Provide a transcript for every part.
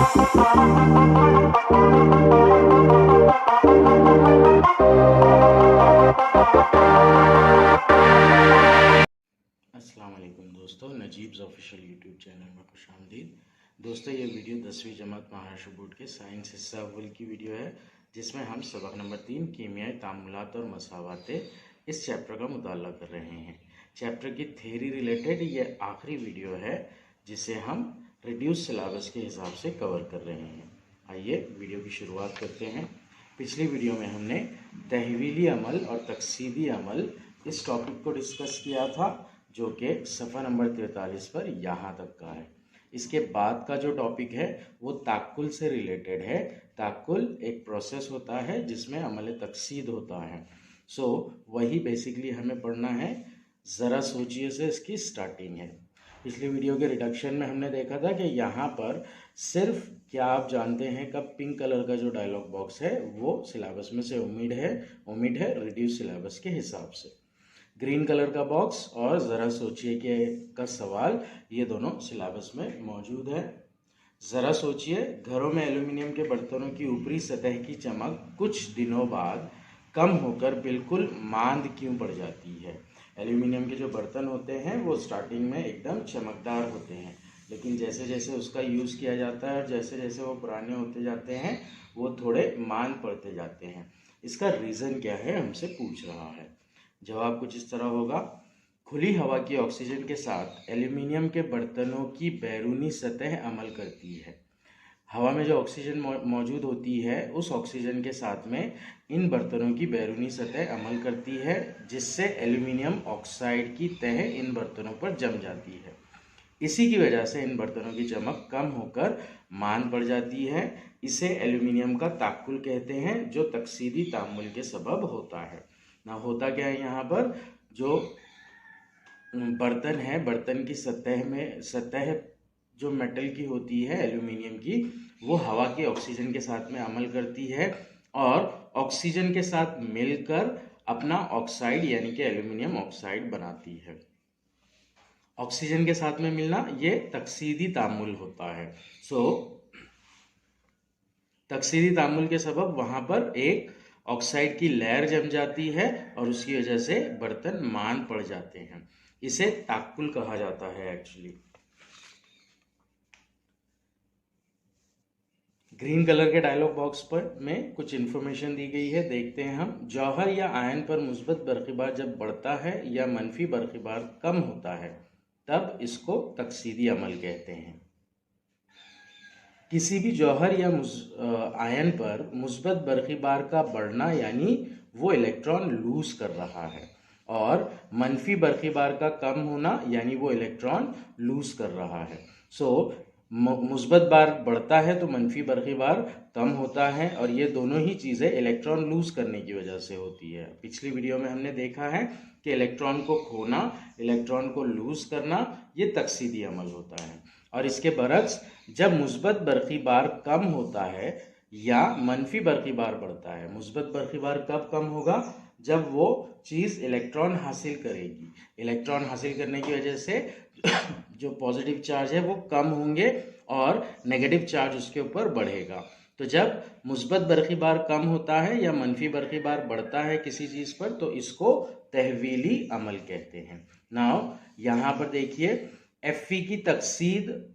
अस्सलामुअलैकुम दोस्तों, नजीब्स official YouTube channel में खुशामदीद। दोस्तों, ये वीडियो 10वीं जमात महाराष्ट्र बोर्ड के साइंस हिस्सा अव्वल की वीडियो है, जिसमें हम सबक नंबर 3 कीमियाई तामुलात और मसावाते इस चैप्टर का मुताला कर रहे हैं। चैप्टर की थ्योरी रिलेटेड ये आखिरी वीडियो है जिसे हम रिड्यूस सिलेबस के हिसाब से कवर कर रहे हैं। आइए वीडियो की शुरुआत करते हैं। पिछली वीडियो में हमने तहवीली अमल और तकसीदी अमल इस टॉपिक को डिस्कस किया था, जो कि सफ़ा नंबर 43 पर यहाँ तक का है। इसके बाद का जो टॉपिक है वो ताक्कुल से रिलेटेड है। ताक्कुल एक प्रोसेस होता है जिसमें अमल तकसीद होता है। वही बेसिकली हमें पढ़ना है। ज़रा सोचिए से इसकी स्टार्टिंग है। पिछली वीडियो के रिडक्शन में हमने देखा था कि यहाँ पर सिर्फ क्या आप जानते हैं कब पिंक कलर का जो डायलॉग बॉक्स है वो सिलेबस में से ओमिट है रिड्यूस सिलेबस के हिसाब से। ग्रीन कलर का बॉक्स और ज़रा सोचिए कि का सवाल ये दोनों सिलेबस में मौजूद है। ज़रा सोचिए, घरों में एल्यूमिनियम के बर्तनों की ऊपरी सतह की चमक कुछ दिनों बाद कम होकर बिल्कुल मांद क्यों पड़ जाती है। एल्यूमिनियम के जो बर्तन होते हैं वो स्टार्टिंग में एकदम चमकदार होते हैं, लेकिन जैसे जैसे उसका यूज़ किया जाता है और जैसे जैसे वो पुराने होते जाते हैं वो थोड़े मांद पड़ते जाते हैं। इसका रीज़न क्या है हमसे पूछ रहा है। जवाब कुछ इस तरह होगा। खुली हवा की ऑक्सीजन के साथ एल्यूमिनियम के बर्तनों की बैरूनी सतह अमल करती है। हवा में जो ऑक्सीजन मौजूद होती है उस ऑक्सीजन के साथ में इन बर्तनों की बैरूनी सतह अमल करती है, जिससे एल्यूमिनियम ऑक्साइड की तह इन बर्तनों पर जम जाती है। इसी की वजह से इन बर्तनों की चमक कम होकर मांद पड़ जाती है। इसे एल्यूमिनियम का ताक्कुल कहते हैं, जो तकसीदी तामुल के सबब होता है। ना होता क्या है, यहाँ पर जो बर्तन है, बर्तन की सतह जो मेटल की होती है एल्यूमिनियम की, वो हवा के ऑक्सीजन के साथ में अमल करती है और ऑक्सीजन के साथ मिलकर अपना ऑक्साइड यानी कि एल्यूमिनियम ऑक्साइड बनाती है। ऑक्सीजन के साथ में मिलना ये तकसीदी तामुल होता है। तकसीदी तामुल के सबब वहां पर एक ऑक्साइड की लेयर जम जाती है और उसकी वजह से बर्तन मांद पड़ जाते हैं। इसे ताक्कुल कहा जाता है एक्चुअली। ग्रीन कलर के डायलॉग बॉक्स पर में कुछ इंफॉर्मेशन दी गई है, देखते हैं हम। जौहर या आयन पर मुस्बत बरक़ीबार जब बढ़ता है या मनफी बरक़ीबार कम होता है तब इसको तकसीदी अमल कहते हैं। किसी भी जौहर या आयन पर मुस्बत बरक़ीबार का बढ़ना यानी वो इलेक्ट्रॉन लूज कर रहा है, और मनफी बरक़ीबार का कम होना यानी वो इलेक्ट्रॉन लूज कर रहा है। मुस्बत बार बढ़ता है तो मनफी बरक़ीबार कम होता है, और ये दोनों ही चीज़ें इलेक्ट्रॉन लूज करने की वजह से होती है। पिछली वीडियो में हमने देखा है कि इलेक्ट्रॉन को खोना, इलेक्ट्रॉन को लूज करना, ये तकसीदी अमल होता है। और इसके बरक्स जब मुस्बत बरक़ीबार कम होता है या मनफी बरक़ीबार बढ़ता है। मुस्बत बरक़ीबार कब कम होगा? जब वो चीज़ इलेक्ट्रॉन हासिल करेगी। इलेक्ट्रॉन हासिल करने की वजह से जो पॉजिटिव चार्ज है वो कम होंगे और नेगेटिव चार्ज उसके ऊपर बढ़ेगा। तो जब मुस्बत बरक़ीबार कम होता है या मनफी बरक़ीबार बढ़ता है किसी चीज़ पर, तो इसको तहवीली अमल कहते हैं। नाउ यहाँ पर देखिए, Fe की तकसीद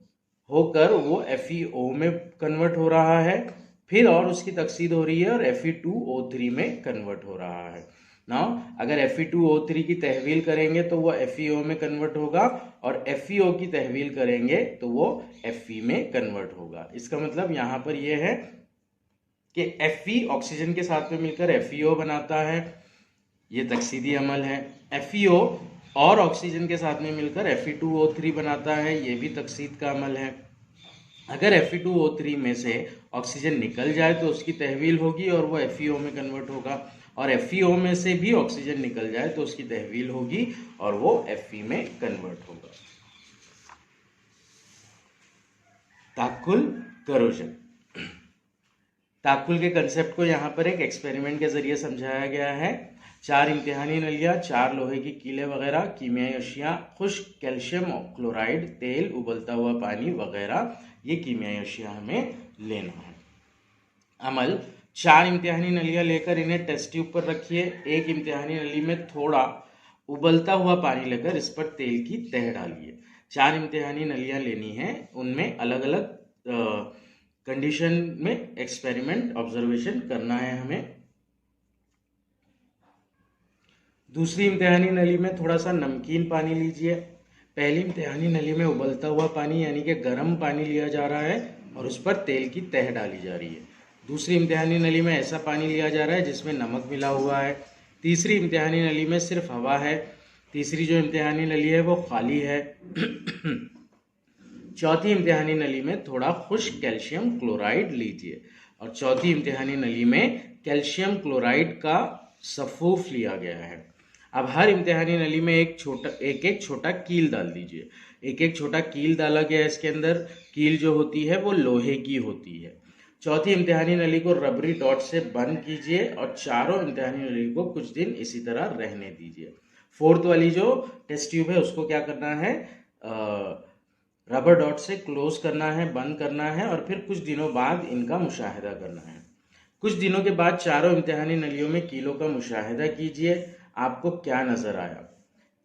होकर वो FeO में कन्वर्ट हो रहा है, फिर और उसकी तकसीद हो रही है और Fe2O3 में कन्वर्ट हो रहा है। नाउ अगर Fe2O3 की तहवील करेंगे तो वो FeO में कन्वर्ट होगा, और FeO की तहवील करेंगे तो वो Fe में कन्वर्ट होगा। इसका मतलब यहाँ पर यह है कि Fe ऑक्सीजन के साथ में मिलकर FeO बनाता है, ये तकसीदी अमल है। FeO और ऑक्सीजन के साथ में मिलकर Fe2O3 बनाता है, ये भी तकसीद का अमल है। अगर Fe2O3 में से ऑक्सीजन निकल जाए तो उसकी तहवील होगी और वो FeO में कन्वर्ट होगा, और FeO में से भी ऑक्सीजन निकल जाए तो उसकी तहवील होगी और वो Fe में कन्वर्ट होगा। ताक्कुल करोजन। ताक्कुल के कंसेप्ट को यहाँ पर एक एक्सपेरिमेंट के जरिए समझाया गया है। 4 इम्तिहानी नलियाँ, 4 लोहे की कीलें वगैरह, कीमियाई अशिया, खुश्क कैल्शियम क्लोराइड, तेल, उबलता हुआ पानी वगैरह, ये कीमियाई अशिया हमें लेना है। अमल, 4 इम्तिहानी नलियाँ लेकर इन्हें टेस्ट ट्यूब पर रखिए। एक इम्तिहानी नली में थोड़ा उबलता हुआ पानी लेकर इस पर तेल की तह डालिए। 4 इम्तिहानी नलियाँ लेनी है, उनमें अलग अलग कंडीशन में एक्सपेरिमेंट ऑब्जर्वेशन करना है हमें। दूसरी इम्तिहानी नली में थोड़ा सा नमकीन पानी लीजिए। पहली इम्तिहानी नली में उबलता हुआ पानी यानी कि गर्म पानी लिया जा रहा है और उस पर तेल की तह डाली जा रही है। दूसरी इम्तिहानी नली में ऐसा पानी लिया जा रहा है जिसमें नमक मिला हुआ है। तीसरी इम्तिहानी नली में सिर्फ हवा है। तीसरी जो इम्तिहानी नली है वो खाली है। चौथी इम्तिहानी नली में थोड़ा खुश्क कैल्शियम क्लोराइड लीजिए और चौथी इम्तिहानी नली में कैल्शियम क्लोराइड का सफूफ लिया गया है। अब हर इम्तिहानी नली में एक छोटा कील डाल दीजिए। एक छोटा कील डाला गया है इसके अंदर। कील जो होती है वो लोहे की होती है। चौथी इम्तिहानी नली को रबरी डॉट से बंद कीजिए और चारों इम्तिहानी नली को कुछ दिन इसी तरह रहने दीजिए। फोर्थ वाली जो टेस्ट ट्यूब है उसको क्या करना है, रबर डॉट से क्लोज करना है, बंद करना है और फिर कुछ दिनों बाद इनका मुशाहिदा करना है। कुछ दिनों के बाद चारों इम्तिहानी नलियों में कीलों का मुशाहिदा कीजिए। आपको क्या नजर आया?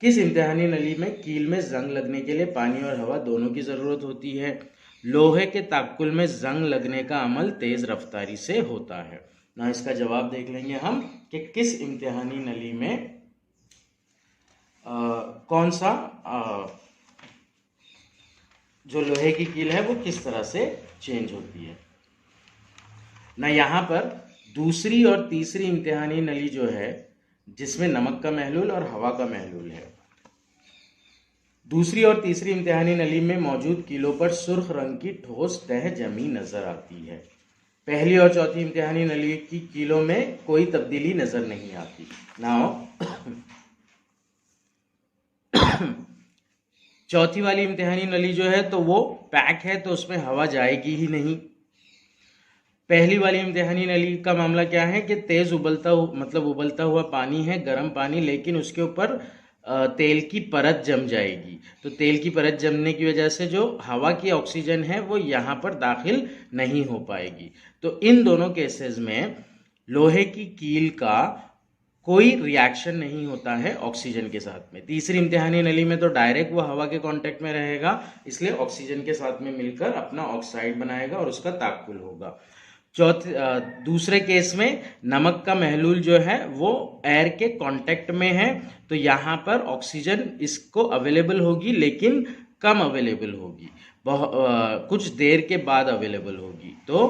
किस इम्तिहानी नली में कील में जंग लगने के लिए पानी और हवा दोनों की जरूरत होती है? लोहे के ताकुल में जंग लगने का अमल तेज रफ्तारी से होता है। ना इसका जवाब देख लेंगे हम कि किस इम्तिहानी नली में कौन सा जो लोहे की कील है वो किस तरह से चेंज होती है। ना यहाँ पर दूसरी और तीसरी इम्तिहानी नली जो है जिसमें नमक का महलूल और हवा का महलूल है, दूसरी और तीसरी इम्तिहानी नली में मौजूद कीलों पर सुर्ख रंग की ठोस तह जमी नजर आती है। पहली और चौथी इम्तिहानी नली की कीलों में कोई तब्दीली नजर नहीं आती। नाउ चौथी वाली इम्तिहानी नली जो है तो वो पैक है तो उसमें हवा जाएगी ही नहीं। पहली वाली इम्तिहानी नली का मामला क्या है कि तेज उबलता हुआ पानी है, गर्म पानी, लेकिन उसके ऊपर तेल की परत जम जाएगी। तो तेल की परत जमने की वजह से जो हवा की ऑक्सीजन है वो यहाँ पर दाखिल नहीं हो पाएगी। तो इन दोनों केसेस में लोहे की कील का कोई रिएक्शन नहीं होता है ऑक्सीजन के साथ में। तीसरी इम्तिहानी नली में तो डायरेक्ट वो हवा के कांटेक्ट में रहेगा, इसलिए ऑक्सीजन के साथ में मिलकर अपना ऑक्साइड बनाएगा और उसका ताकुल होगा। दूसरे केस में नमक का महलूल जो है वो एयर के कांटेक्ट में है, तो यहाँ पर ऑक्सीजन इसको अवेलेबल होगी लेकिन कम अवेलेबल होगी, कुछ देर के बाद अवेलेबल होगी। तो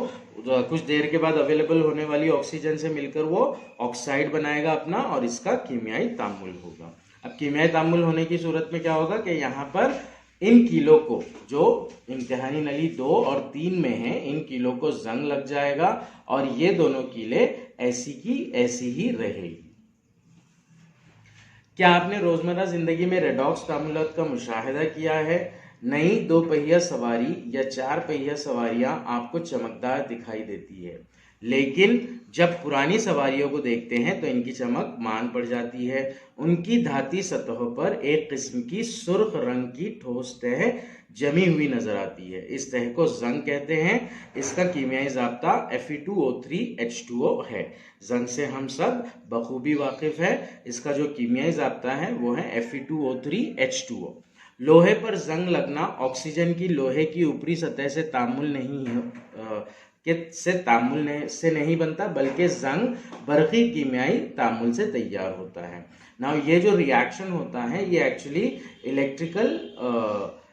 कुछ देर के बाद अवेलेबल होने वाली ऑक्सीजन से मिलकर वो ऑक्साइड बनाएगा अपना और इसका कीमियाई तामुल होगा। अब कीमियाई तामुल होने की सूरत में क्या होगा कि यहाँ पर इन कीलों को, जो इम्तिहानी नली 2 और 3 में है, इन कीलों को जंग लग जाएगा और ये दोनों कीले ऐसी की ऐसी ही रहेगी। क्या आपने रोजमर्रा जिंदगी में रेडॉक्स तामुलात का मुशाहिदा किया है? नई 2 पहिया सवारी या 4 पहिया सवारियां आपको चमकदार दिखाई देती है, लेकिन जब पुरानी सवारियों को देखते हैं तो इनकी चमक मान पड़ जाती है। उनकी धाती सतहों पर एक किस्म की सुर्ख रंग की ठोस तह जमी हुई नजर आती है। इस तह को जंग कहते हैं। इसका कीमियाई जाब्ता Fe2O3H2O है। जंग से हम सब बखूबी वाकिफ है। इसका जो कीमियाई जाब्ता है वो है Fe2O3H2O। लोहे पर जंग लगना ऑक्सीजन की लोहे की ऊपरी सतह से तामुल से नहीं बनता, बल्कि जंग बरकी कीमियाई तामुल से तैयार होता है। नाउ ये जो रिएक्शन होता है ये एक्चुअली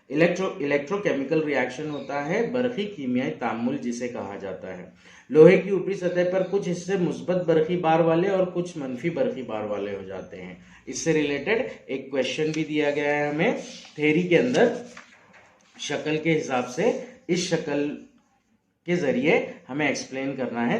इलेक्ट्रोकेमिकल रिएक्शन होता है, बरकी कीमियाई तामुल जिसे कहा जाता है। लोहे की ऊपरी सतह पर कुछ हिस्से मुस्बत बरकी बार वाले और कुछ मनफी बरकी बार वाले हो जाते हैं। इससे रिलेटेड एक क्वेश्चन भी दिया गया है हमें थ्योरी के अंदर, शक्ल के हिसाब से। इस शक्ल के जरिए हमें एक्सप्लेन करना है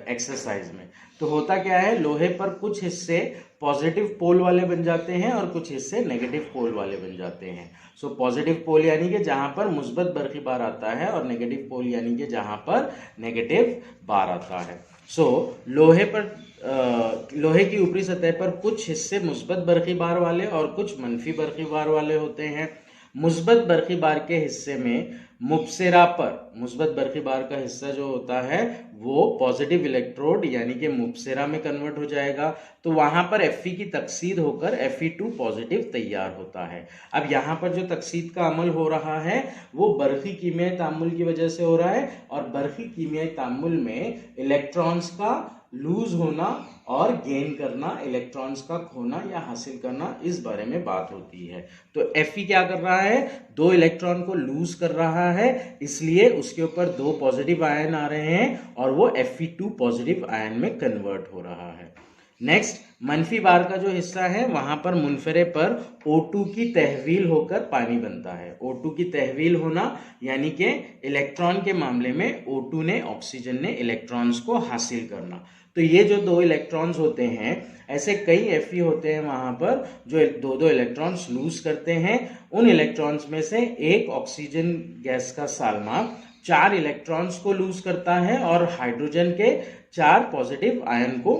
एक्सरसाइज में। तो होता क्या है, लोहे पर कुछ हिस्से पॉजिटिव पोल वाले बन जाते हैं और कुछ हिस्से नेगेटिव पोल वाले बन जाते हैं। सो पॉजिटिव पोल यानी कि जहां पर मुस्बत बरकी बार आता है और नेगेटिव पोल यानी कि जहां पर नेगेटिव बार आता है। सो लोहे की ऊपरी सतह पर कुछ हिस्से मुस्बत बरकी बार वाले और कुछ मनफी बरकी बार वाले होते हैं। मुस्बत बरकी बार के हिस्से में मुबसरा पर मुस्बत बरक़ी बार का हिस्सा जो होता है वो पॉजिटिव इलेक्ट्रोड यानी कि मुबसरा में कन्वर्ट हो जाएगा, तो वहां पर Fe की तकसीद होकर Fe2 पॉजिटिव तैयार होता है। अब यहाँ पर जो तकसीद का अमल हो रहा है वो बरक़ी कीमियाई तामुल की वजह से हो रहा है, और बरक़ी कीमियाई तामुल में इलेक्ट्रॉन्स का लूज होना और गेन करना, इलेक्ट्रॉन्स का खोना या हासिल करना, इस बारे में बात होती है। तो Fe क्या कर रहा है, 2 इलेक्ट्रॉन को लूज कर रहा है, इसलिए उसके ऊपर 2 पॉजिटिव आयन आ रहे हैं और वो Fe2 पॉजिटिव आयन में कन्वर्ट हो रहा है। नेक्स्ट, मनफी बार का जो हिस्सा है वहां पर मुनफरे पर O2 की तहवील होकर पानी बनता है। O2 की तहवील होना यानी कि इलेक्ट्रॉन के मामले में O2 ने, ऑक्सीजन ने इलेक्ट्रॉन्स को हासिल करना। तो ये जो 2 इलेक्ट्रॉन्स होते हैं, ऐसे कई Fe होते हैं वहां पर जो 2-2 इलेक्ट्रॉन्स लूज करते हैं। उन इलेक्ट्रॉन्स में से एक ऑक्सीजन गैस का साल्माक 4 इलेक्ट्रॉन्स को लूज करता है और हाइड्रोजन के 4 पॉजिटिव आयन को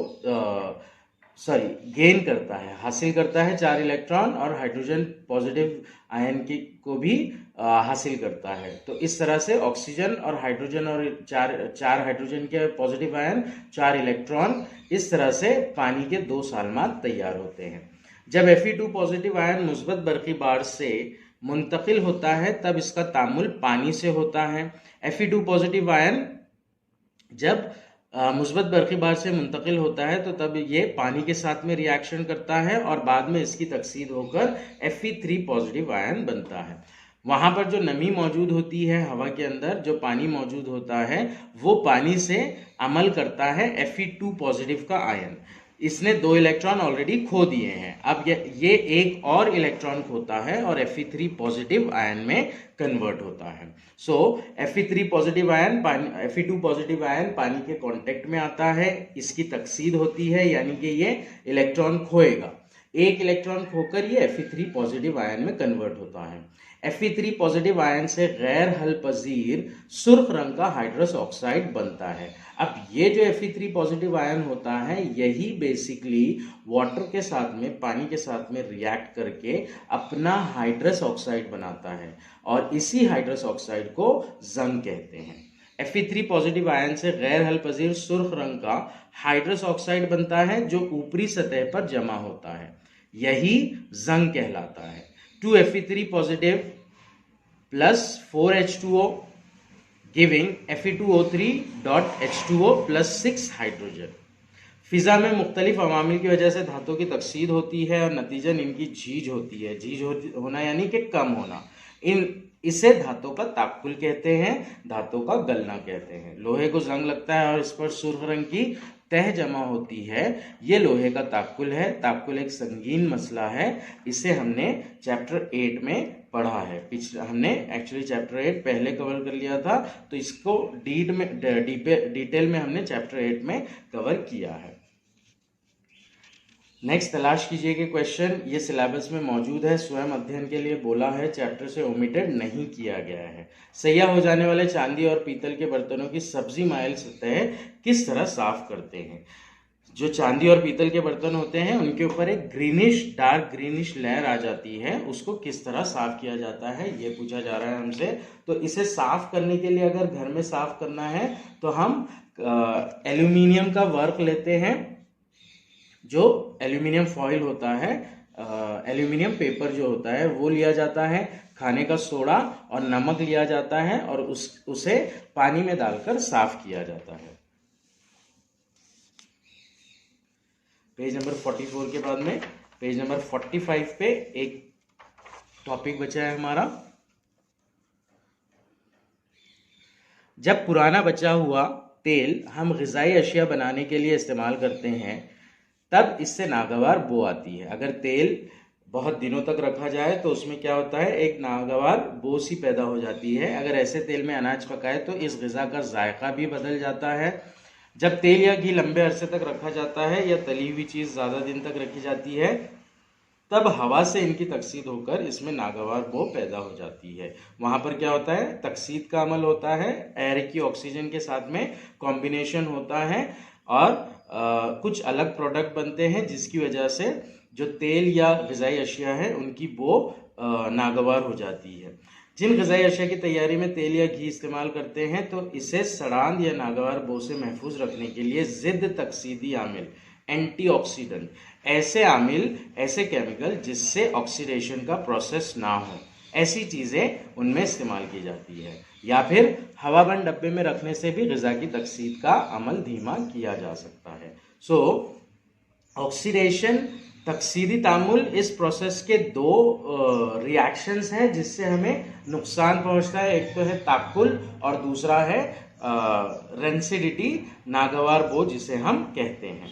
गेन करता है, हासिल करता है 4 इलेक्ट्रॉन, और हाइड्रोजन पॉजिटिव आयन को भी हासिल करता है। तो इस तरह से ऑक्सीजन और हाइड्रोजन और 4 हाइड्रोजन के पॉजिटिव आयन, 4 इलेक्ट्रॉन, इस तरह से पानी के 2 साल्मात तैयार होते हैं। जब Fe2 पॉजिटिव आयन मुस्बत बरक़ी बार से मुंतकिल होता है तब इसका तामुल पानी से होता है। Fe2 पॉजिटिव आयन जब मुस्बत बरक़ी बार से मुंतकिल होता है तो तब ये पानी के साथ में रिएक्शन करता है और बाद में इसकी तकसीद होकर Fe3 पॉजिटिव आयन बनता है। वहां पर जो नमी मौजूद होती है हवा के अंदर, जो पानी मौजूद होता है, वो पानी से अमल करता है Fe2 पॉजिटिव का आयन। इसने 2 इलेक्ट्रॉन ऑलरेडी खो दिए हैं, अब ये एक और इलेक्ट्रॉन खोता है और Fe3 पॉजिटिव आयन में कन्वर्ट होता है। सो Fe3 positive ion Fe2 positive ion पानी के कांटेक्ट में आता है, इसकी तकसीद होती है यानी कि ये इलेक्ट्रॉन खोएगा, एक इलेक्ट्रॉन खोकर ये Fe3 पॉजिटिव आयन में कन्वर्ट होता है। Fe3 पॉजिटिव आयन से गैर हल पजीर सुर्ख रंग का हाइड्रस ऑक्साइड बनता है। अब ये जो Fe3 पॉजिटिव आयन होता है यही बेसिकली वाटर के साथ में, पानी के साथ में रिएक्ट करके अपना हाइड्रस ऑक्साइड बनाता है और इसी हाइड्रस ऑक्साइड को जंग कहते हैं। Fe3 पॉजिटिव आयन से गैर हल पजीर सुर्ख रंग का हाइड्रस ऑक्साइड बनता है जो ऊपरी सतह पर जमा होता है, यही जंग कहलाता है। 2Fe3 positive plus 4H2O giving Fe2O3.H2O plus 6 hydrogen. फिजा में मुख्तलिफ अवामिल की वजह से धातुओं की तकसीद होती है और नतीजन इनकी झीज होती है। झीज होना यानी कि कम होना। इसे धातु का ताक्कुल कहते हैं, धातु का गलना कहते हैं। लोहे को जंग लगता है और इस पर सुर्ख रंग की तह जमा होती है, ये लोहे का ताक्कुल है। ताक्कुल एक संगीन मसला है, इसे हमने चैप्टर 8 में पढ़ा है। हमने एक्चुअली चैप्टर 8 पहले कवर कर लिया था, तो इसको डिटेल में हमने चैप्टर 8 में कवर किया है। नेक्स्ट तलाश कीजिए कि क्वेश्चन ये सिलेबस में मौजूद है, स्वयं अध्ययन के लिए बोला है, चैप्टर से ओमिटेड नहीं किया गया है। सैया हो जाने वाले चांदी और पीतल के बर्तनों की सब्जी माइल सतह किस तरह साफ करते हैं। जो चांदी और पीतल के बर्तन होते हैं उनके ऊपर एक डार्क ग्रीनिश लेयर आ जाती है, उसको किस तरह साफ किया जाता है ये पूछा जा रहा है हमसे। तो इसे साफ करने के लिए अगर घर में साफ करना है तो हम एल्यूमिनियम का वर्क लेते हैं, जो एल्यूमिनियम फॉइल होता है, एल्यूमिनियम पेपर जो होता है वो लिया जाता है, खाने का सोडा और नमक लिया जाता है और उसे पानी में डालकर साफ किया जाता है। पेज नंबर 44 के बाद में पेज नंबर 45 पे एक टॉपिक बचा है हमारा। जब पुराना बचा हुआ तेल हम ग़िज़ाई अशिया बनाने के लिए इस्तेमाल करते हैं तब इससे नागवार बो आती है। अगर तेल बहुत दिनों तक रखा जाए तो उसमें क्या होता है, एक नागवार बो सी पैदा हो जाती है। अगर ऐसे तेल में अनाज पकाए तो इस ग़िज़ा का जायका भी बदल जाता है। जब तेल या घी लंबे अरसे तक रखा जाता है या तली हुई चीज़ ज़्यादा दिन तक रखी जाती है तब हवा से इनकी तकसीद होकर इसमें नागवार बो पैदा हो जाती है। वहाँ पर क्या होता है, तकसीद का अमल होता है, एयर की ऑक्सीजन के साथ में कॉम्बिनेशन होता है और कुछ अलग प्रोडक्ट बनते हैं जिसकी वजह से जो तेल या ग़िज़ाई अशिया है उनकी बो नागवार हो जाती है। जिन ग़िज़ाई अशिया की तैयारी में तेल या घी इस्तेमाल करते हैं तो इसे सड़ांध या नागवार बो से महफूज रखने के लिए ज़िद्द तकसीदी आमिल, एंटीऑक्सीडेंट, ऐसे आमिल, ऐसे केमिकल जिससे ऑक्सीडेशन का प्रोसेस ना हो, ऐसी चीज़ें उनमें इस्तेमाल की जाती है। या फिर हवाबंद डब्बे में रखने से भी ग़िज़ा की तकसीद का अमल धीमा किया जा सकता है। सो ऑक्सीडेशन, तकसीदी तामुल, इस प्रोसेस के दो रिएक्शंस हैं जिससे हमें नुकसान पहुंचता है। एक तो है ताकुल और दूसरा है रेंसिडिटी, नागवार बो जिसे हम कहते हैं।